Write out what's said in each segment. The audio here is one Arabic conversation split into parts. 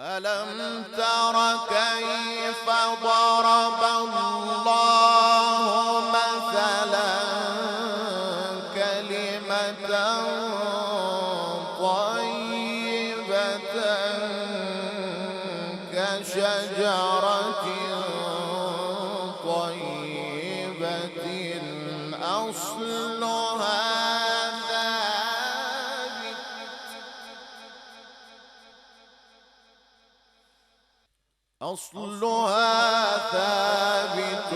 ألم تر كيف ضرب الله مثلا كلمة طيبة كشجرة طيبة أصلها ثابت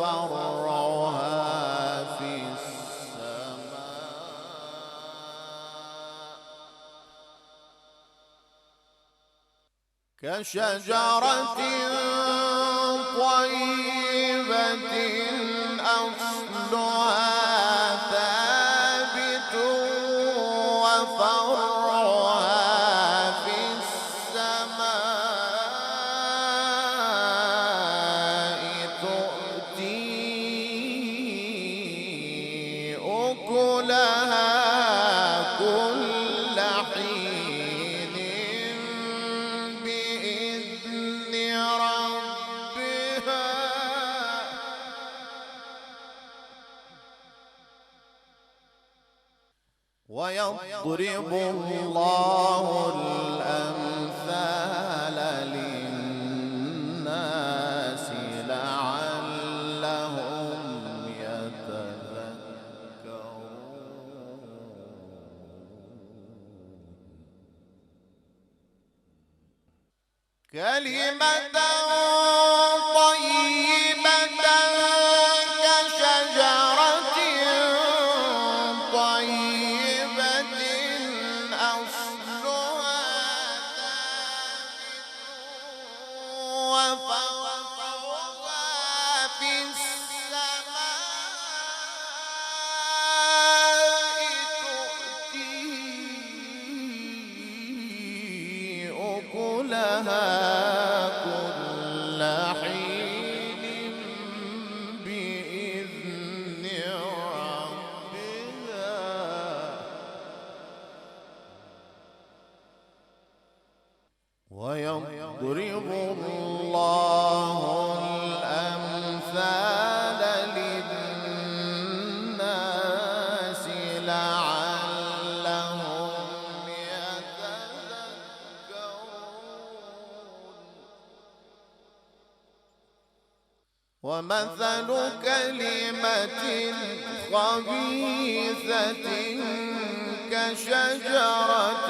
وفرعها في السماء كشجرة طيبة أصلها ثابت وفرعها في السماء تؤتي أكلها كل حين بإذن ربها ويضرب الله الأمثال للناس لعلهم يتذكرون كلمة طيبة كشجرة طيبة أصلها ثابت وفرعها في السماء تؤتي أكلها كل حين بإذن ربها ويضرب الله الأمثال للناس لعلهم يتذكرون ومثل كلمة خبيثة كشجرة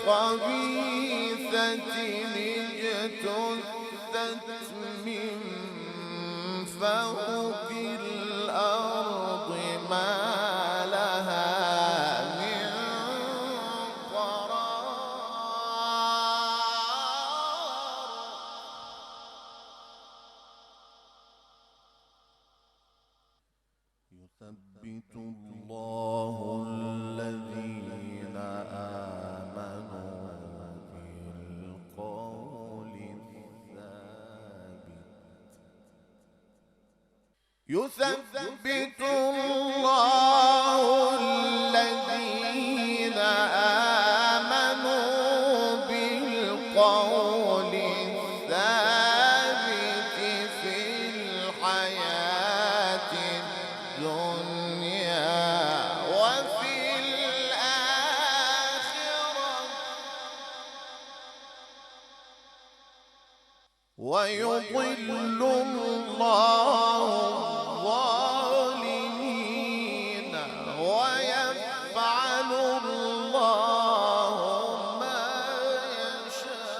خبيثة اجتثت من فوق الأرض ما لها من قرار يثبت الله الذين آمنوا بالقول الثابت يثبت الله الذين آمنوا بالقول الثابت في الحياة الدنيا وفي الآخرة ويضل الله الظالمين ويفعل الله ما يشاء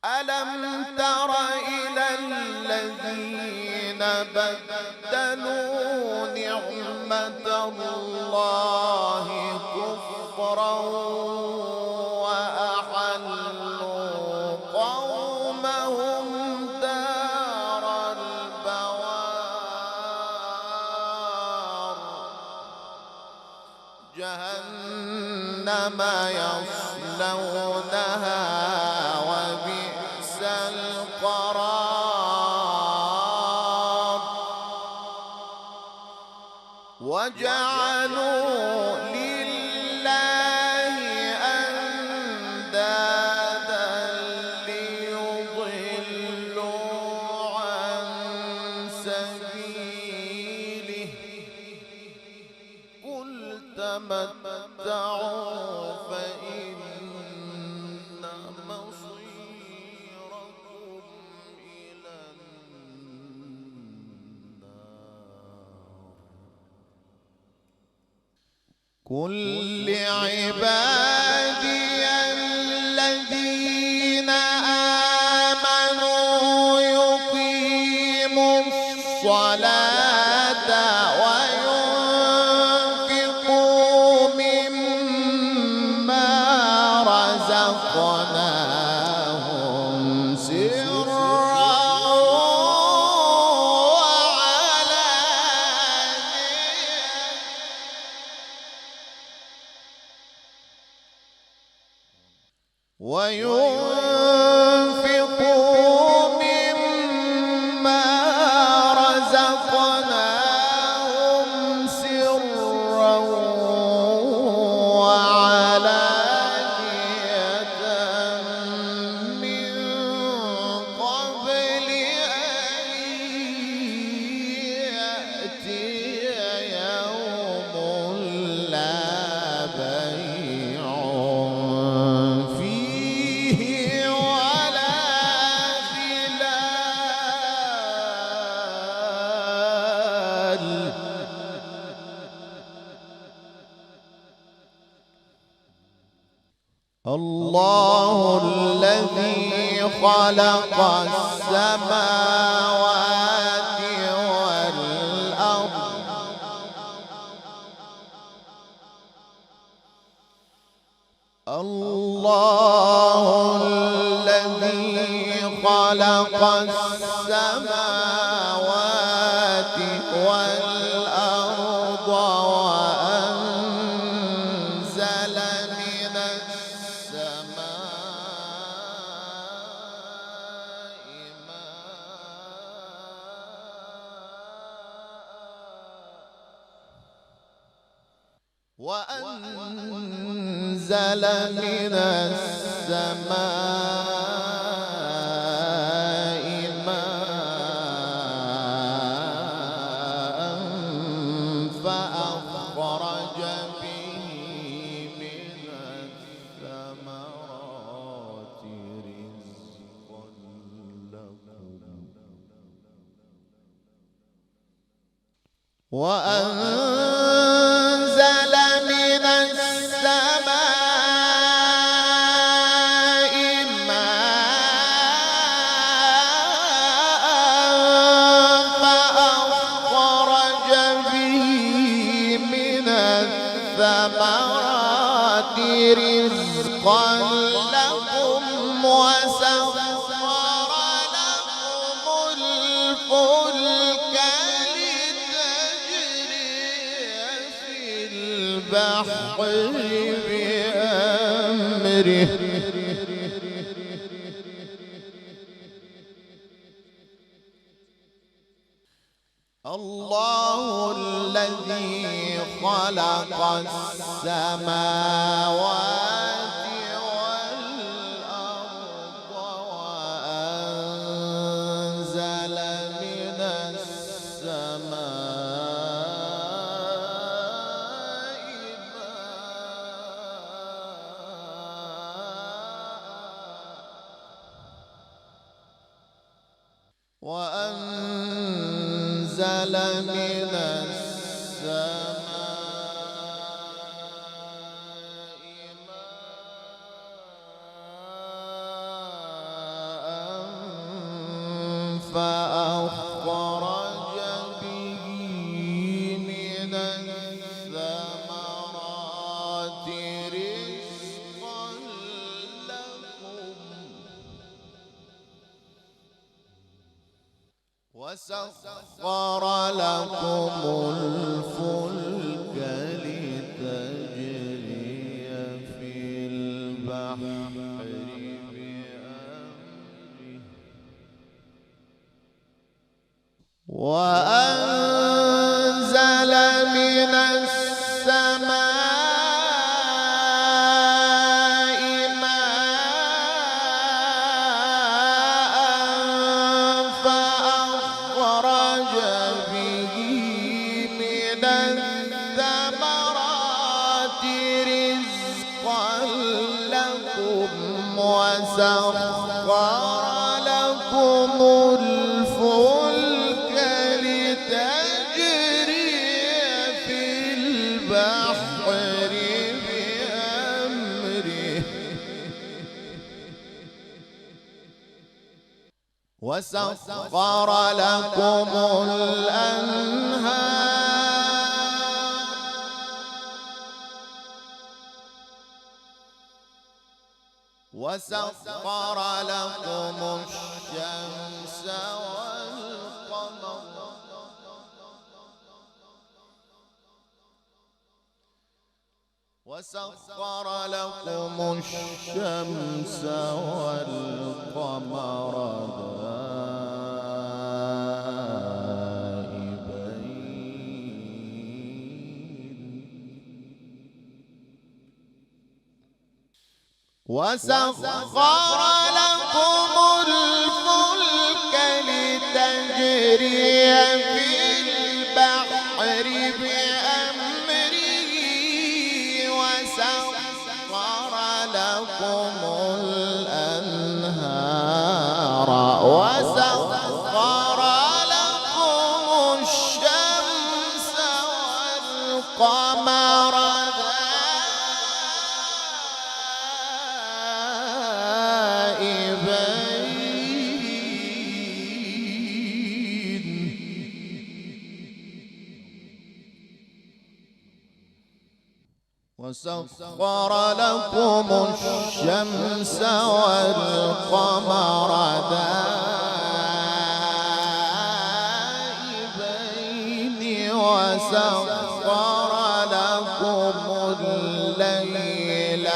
ألم تر إلى الذين بدلوا نعمة الله كفرا وأحلوا قومهم دار البوار جهنم يصلونها وبئس القرار وجعلوا لله أندادا ليضلوا عن سبيله قل تمتعوا فإن مصيركم إلى قل لعبادي الذين آمنوا يقيموا الصلاة وينفقوا مما رزقناهم سرا وينفقوا مما رزقناهم سرا وعلانية من قبل أن يأتي يوم لا بيع فيه ولا خلال الله الذي خلق السماوات والأرض الله الذي خلق السماوات والأرض وأنزل من السماء وأنزل من السماء ماء فأخرج به من الثمرات رزقا لكم وأنزل من السماء ماء فأخرج به من الثمرات رزقا لكم وسخر لكم الفلك البحر بأمره الله الذي خلق السماوات والأرض وأنزل من السماء وأنزل من السماء ماء فأخرج به من الثمرات رزقا لكم وسخر لكم الفلك لتجري في البحر بأمره وأنزل من السماء ماء فأخرج به من الثمرات رزقا لكم وسخر لكم الفلك لتجري في البحر بأمره وسخر لكم الأنهار وسخر لكم الشمس والقمر وسخر لكم الشمس والقمر وسخر لكم الفلك لتجري في البحر بأمره وسخر لكم الأنهار وسخر لكم الشمس والقمر وسخر لكم الشمس والقمر دائبين وسخر لكم الليل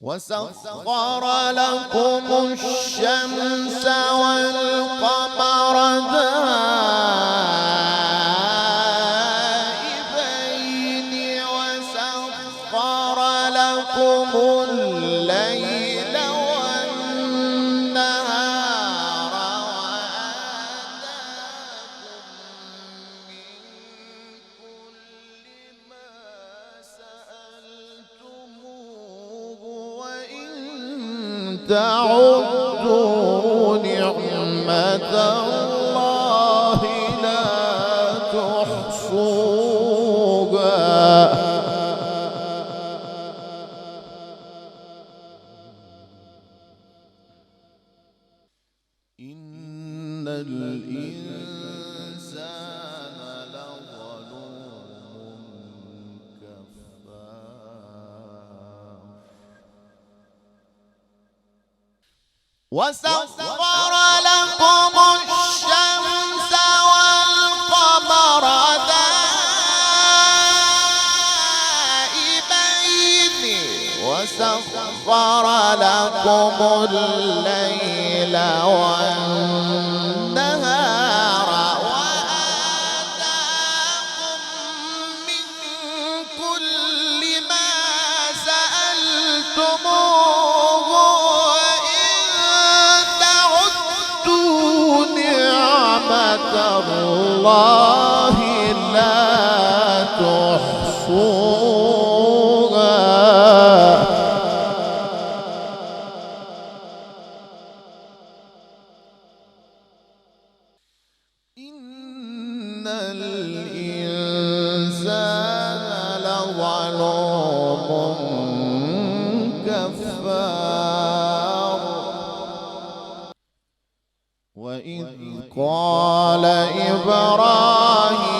وسخر لكم الشمس والقمر دائبين وسخر لكم الليل والنهار وآتاكم من كل ما سألتموه وإن تعدوا نعمة الله لا تحصوها إن الإنسان لظلوم كفار وسخر لكم الشمس والقمر دائبين وسخر لكم الليل والنهار وآتاكم من كل ما سألتموه وإن تعدوا نعمة الله لا تحصوها إن الإنسان لظلوم كفار وإذ قال إبراهيم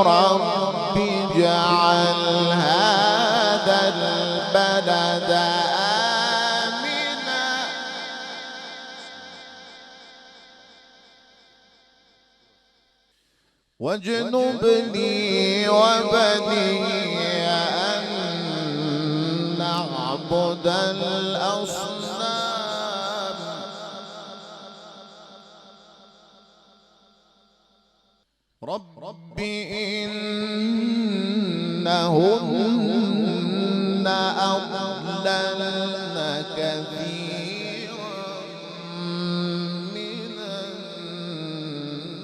رب اجعل هذا البلد البلد آمنا واجنبني وبني أن نعبد الأصنام رب إنهن أضللن كثيرا من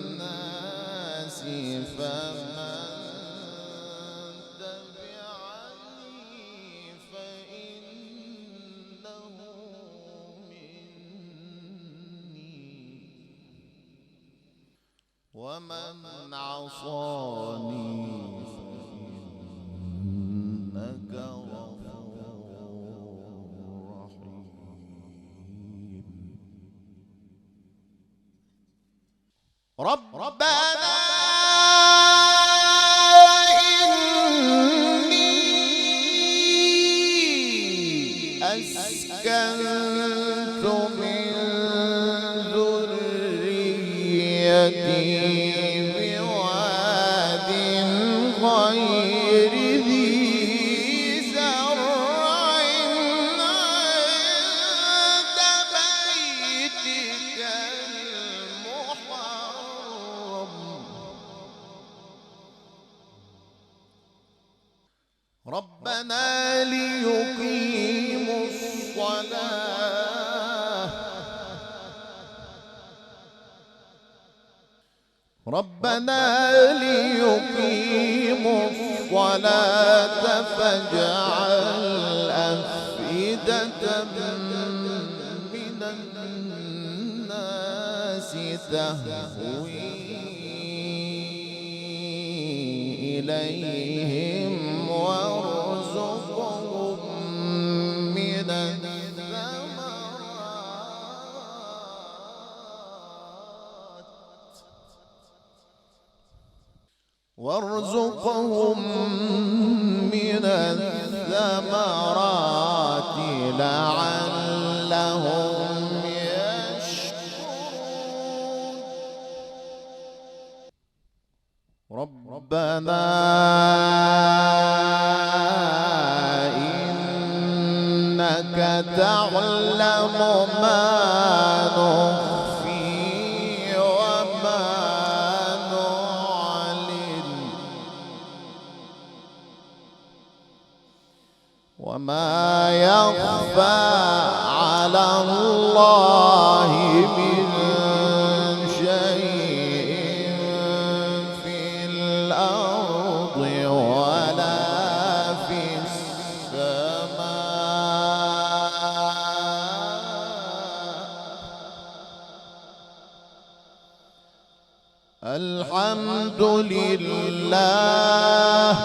الناس فمن تبعني فإنه مني ومن عصاني فإنك غفور رحيم ربنا إني أسكنت من ذريتي بواد غير ذي زرع عند بيتك المحرم ربنا ليقيموا الصلاة ربنا ليقيموا الصلاة فاجعل أفئدة من الناس تهوي إليهم وارزقهم من الثمرات لعلهم يشكرون ربنا إنك تعلم ما نخفي وما نعلن وما يخفى على الله من شيء في الأرض ولا في السماء الحمد لله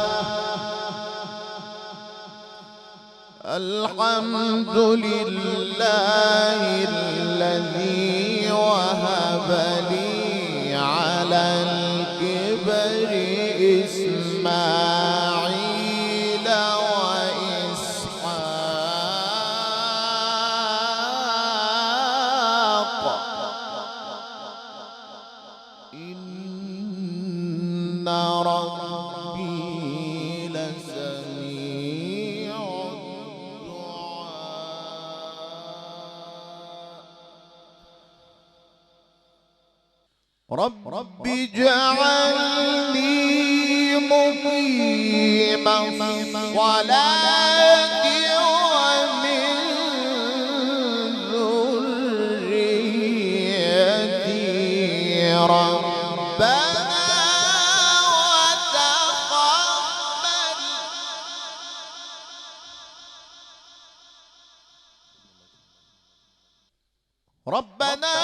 الحمد لله الذي وهب لي على الكبر إسماعيل وإسحاق إن ربي لسميع رب اجعلني مقيم الصلاة ومن ذريتي ربنا وتقبل ربنا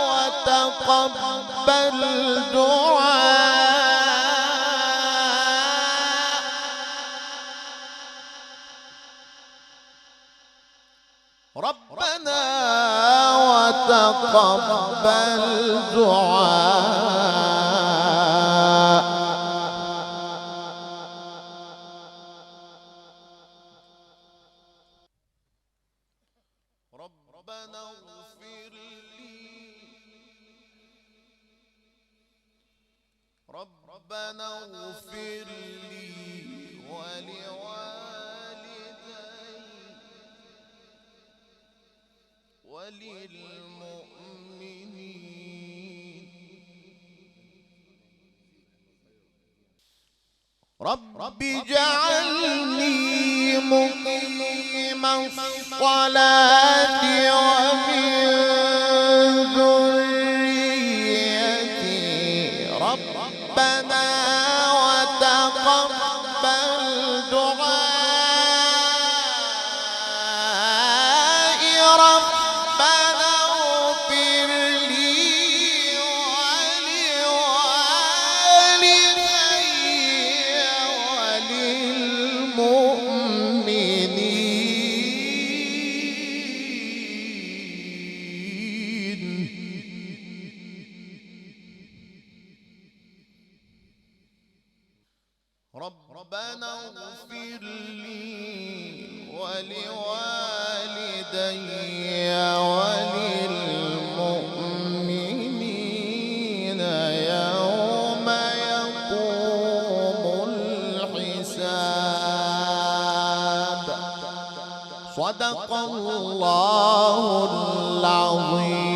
وتقبل دعاء ربنا وتقبل دعاء ربنا اغفر لي وللمؤمنين. رب اجعلني مقيم الصلاة ومن ذريتي ربنا وتقبل دعائي ربنا اغفر لي ربنا اغفر لي ولوالدي وللمؤمنين يوم يقوم الحساب. صدق الله العظيم.